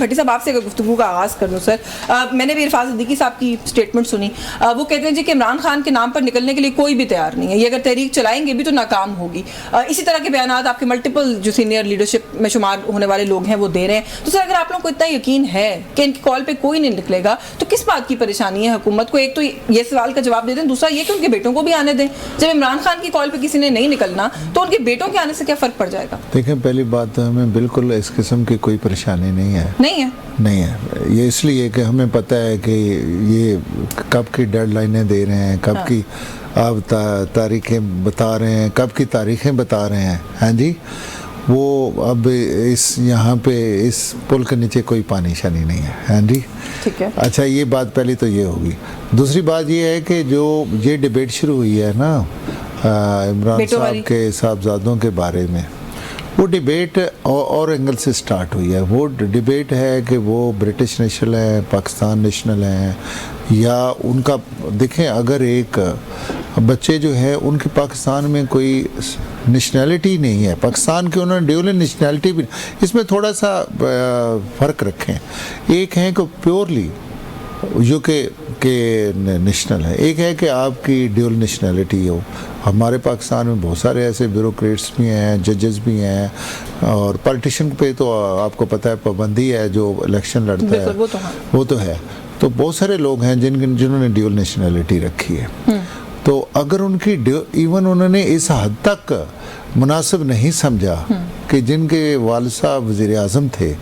بھٹی صاحب آپ سے اگر گفتگو کا آغاز کر لوں سر، میں نے بھی عرفان صدیقی صاحب کی سٹیٹمنٹ سنی. وہ کہتے ہیں جی کہ عمران خان کے نام پر نکلنے کے لیے کوئی بھی تیار نہیں ہے، یہ اگر تحریک چلائیں گے بھی تو ناکام ہوگی. اسی طرح کے بیانات آپ کے ملٹیپل جو سینئر لیڈرشپ میں شمار ہونے والے لوگ ہیں وہ دے رہے ہیں. تو سر اگر آپ لوگوں کو اتنا یقین ہے کہ ان کی کال پہ کوئی نہیں نکلے گا تو کس بات کی پریشانی ہے حکومت کو؟ ایک تو یہ سوال کا جواب دے دیں، دوسرا یہ کہ ان کے بیٹوں کو بھی آنے دیں. جب عمران خان کی کال پہ کسی نے نہیں نکلنا تو ان کے بیٹوں کے آنے سے کیا فرق پڑ جائے گا؟ دیکھیں، پہلی بات ہمیں بالکل اس قسم کی کوئی پریشانی نہیں ہے. نہیں ہے. یہ اس لیے کہ ہمیں پتہ ہے کہ یہ کب کی ڈیڈ لائنیں دے رہے ہیں، کب کی آپ تاریخیں بتا رہے ہیں، کب کی تاریخیں بتا رہے ہیں. ہاں جی، وہ اب یہاں پہ اس پل کے نیچے کوئی پانی شانی نہیں ہے. ہاں جی، ٹھیک ہے. اچھا، یہ بات پہلی تو یہ ہوگی. دوسری بات یہ ہے کہ جو یہ ڈیبیٹ شروع ہوئی ہے نا عمران صاحب کے صاحبزادوں کے بارے میں، وہ ڈیبیٹ اور اینگل سے سٹارٹ ہوئی ہے. وہ ڈیبیٹ ہے کہ وہ برٹش نیشنل ہیں، پاکستان نیشنل ہیں، یا ان کا دیکھیں اگر ایک بچے جو ہے ان کی پاکستان میں کوئی نیشنلٹی نہیں ہے، پاکستان کی انہوں نے ڈیول نیشنلٹی بھی، اس میں تھوڑا سا فرق رکھیں. ایک ہے کہ پیورلی یو کے نیشنل ہے، ایک ہے کہ آپ کی ڈیول نیشنلٹی ہو. ہمارے پاکستان میں بہت سارے ایسے بیوروکریٹس بھی ہیں، ججز بھی ہیں، اور پالیٹیشین پہ تو آپ کو پتہ ہے پابندی ہے، جو الیکشن لڑتا ہے وہ تو ہے. تو بہت سارے لوگ ہیں جنہوں نے ڈیول نیشنلٹی رکھی ہے. تو اگر ان کی ایون انہوں نے اس حد تک مناسب نہیں سمجھا کہ جن کے والد صاحب وزیر اعظم تھے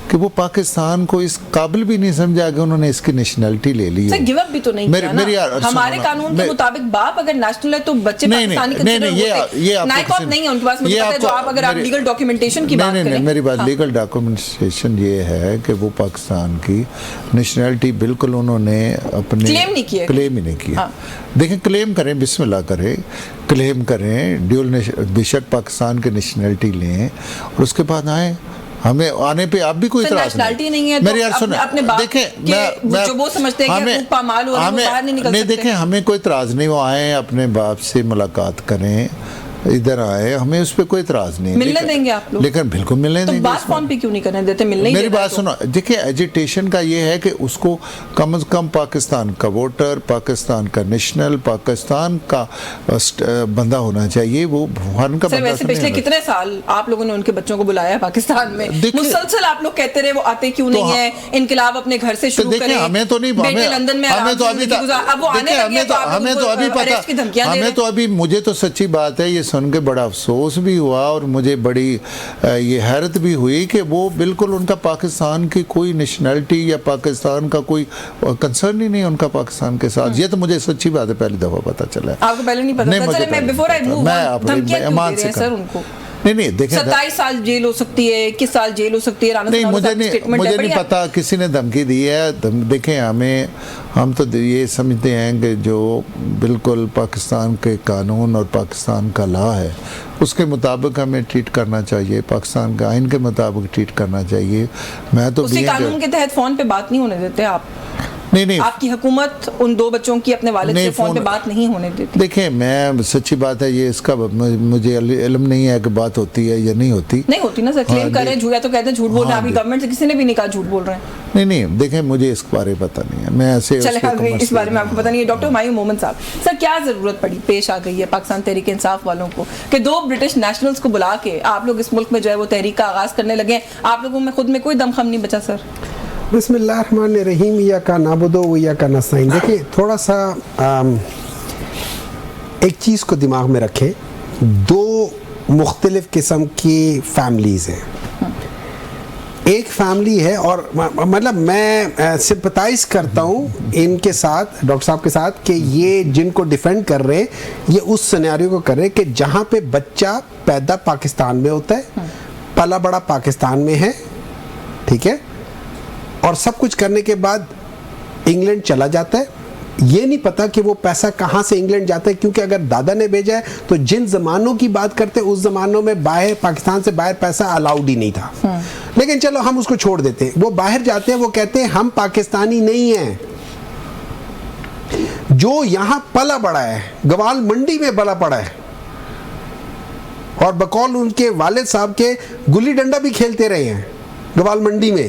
کہ وہ پاکستان کو اس قابل بھی نہیں سمجھا کہ انہوں نے اس کی نیشنلٹی لے لی. گیو اپ بھی تو نہیں کیا نا. ہمارے قانون کے مطابق باپ اگر نیشنل ہے تو بچے پاکستانی کنسیڈر ہوتے. نائکوت نہیں ہے ان کے پاس، مجھے پتہ ہے جو آپ اگر آپ لیگل ڈاکیومنٹیشن کی بات کریں. میری بات لیگل ڈاکیومنٹیشن یہ ہے کہ وہ پاکستان کی نیشنلٹی بالکل انہوں نے اپنے کلیم ہی نہیں کیا. دیکھیں، کلیم کریں، بسم اللہ کریں، کلیم کریں، ڈیول بے شک پاکستان کے نیشنلٹی لیں اور اس کے بعد آئیں. ہمیں آنے پہ آپ بھی کوئی اعتراض نہیں. میری یار سنیں، دیکھیں نہیں، دیکھیں ہمیں کوئی اعتراض نہیں. وہ آئیں، اپنے باپ سے ملاقات کریں، ادھر آئے، ہمیں اس پہ کوئی اعتراض نہیں. ملنے دیں گے آپ لوگ؟ لیکن بالکل ملنے دیں گے. تو بات فون پہ کیوں نہیں کرنے دیتے؟ ملنے ہی. میری بات سنو، دیکھیں ایجیٹیشن کا یہ ہے کہ اس کو کم از کم پاکستان کا ووٹر، پاکستان کا نیشنل، پاکستان کا بندہ ہونا چاہیے. وہ فارن کا بندہ. ویسے پچھلے کتنے سال آپ لوگوں نے ان کے بچوں کو بلایا پاکستان میں؟ مسلسل آپ لوگ کہتے رہے وہ آتے کیوں نہیں ہیں، انقلاب اپنے گھر سے شروع کریں. ہمیں تو نہیں، ہمیں تو ابھی مجھے تو سچی بات ہے یہ سن کے بڑا افسوس بھی ہوا اور مجھے بڑی یہ حیرت بھی ہوئی کہ وہ بالکل ان کا پاکستان کی کوئی نیشنلٹی یا پاکستان کا کوئی کنسرن ہی نہیں ان کا پاکستان کے ساتھ. یہ تو مجھے سچی بات ہے پہلی دفعہ پتہ چلا ہے. آپ کو پہلے نہیں پتا چلا؟ میں ایمان سے سر ان کو نہیں دیکھیں 27 سال جیل ہو سکتی ہے، 21 سال جیل ہو سکتی ہے. نہیں، مجھے نہیں پتا کسی نے دھمکی دی ہے. دیکھیں ہم تو یہ سمجھتے ہیں کہ جو بالکل پاکستان کے قانون اور پاکستان کا لا ہے اس کے مطابق ہمیں ٹریٹ کرنا چاہیے، پاکستان کے آئین کے مطابق ٹریٹ کرنا چاہیے. میں تو اسی قانون کے تحت فون پہ بات نہیں ہونے دیتے آپ؟ نہیں، آپ کی حکومت ان دو بچوں کی اپنے والد سے فون پہ بات نہیں ہونے دیتی؟ دیکھیں، میں سچی بات ہے یہ اس کا مجھے علم نہیں ہے کہ بات ہوتی ہے یا نہیں ہوتی. نہیں ہوتی نا سر. کلیم کر رہے ہیں جھوٹ ہے تو کہتے ہیں جھوٹ بول رہے ہیں. آپ کی گورنمنٹ سے کسی نے بھی نہیں کہا جھوٹ بول رہے ہیں. نہیں، دیکھیں مجھے اس بارے پتہ نہیں ہے. میں ایسے اس بارے میں آپ کو پتہ نہیں ہے. ڈاکٹر ہمایوں مومن صاحب، سر کیا ضرورت پڑی، پیش آ گئی ہے پاکستان تحریک انصاف والوں کو کہ دو برٹش نیشنلز کو بلا کے آپ لوگ اس ملک میں جو ہے وہ تحریک کا آغاز کرنے لگے؟ آپ لوگوں میں خود میں کوئی دم خم نہیں بچا سر؟ بسم اللہ الرحمن الرحیم. ایاک نعبد و ایاک نستعین. دیکھیں تھوڑا سا ایک چیز کو دماغ میں رکھیں. دو مختلف قسم کی فیملیز ہیں. ایک فیملی ہے اور مطلب میں سمپتائز کرتا ہوں ان کے ساتھ، ڈاکٹر صاحب کے ساتھ، کہ یہ جن کو ڈیفینڈ کر رہے ہیں یہ اس سینیریو کو کر رہے ہیں کہ جہاں پہ بچہ پیدا پاکستان میں ہوتا ہے، پلا بڑا پاکستان میں ہے، ٹھیک ہے، اور سب کچھ کرنے کے بعد انگلینڈ چلا جاتا ہے. یہ نہیں پتا کہ وہ پیسہ کہاں سے انگلینڈ جاتا ہے، کیونکہ اگر دادا نے بھیجا ہے تو جن زمانوں کی بات کرتے اس زمانوں میں باہر پاکستان سے باہر پیسہ الاؤڈ ہی نہیں تھا. لیکن چلو ہم اس کو چھوڑ دیتے ہیں. وہ باہر جاتے ہیں، وہ کہتے ہیں ہم پاکستانی نہیں ہیں. جو یہاں پلا بڑا ہے، گوال منڈی میں پلا پڑا ہے اور بقول ان کے والد صاحب کے گلی ڈنڈا بھی کھیلتے رہے ہیں گوال منڈی میں،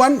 1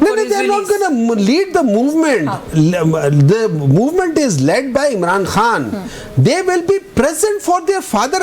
they are not going to lead the movement. The movement is led by Imran Khan. They will be present for their father.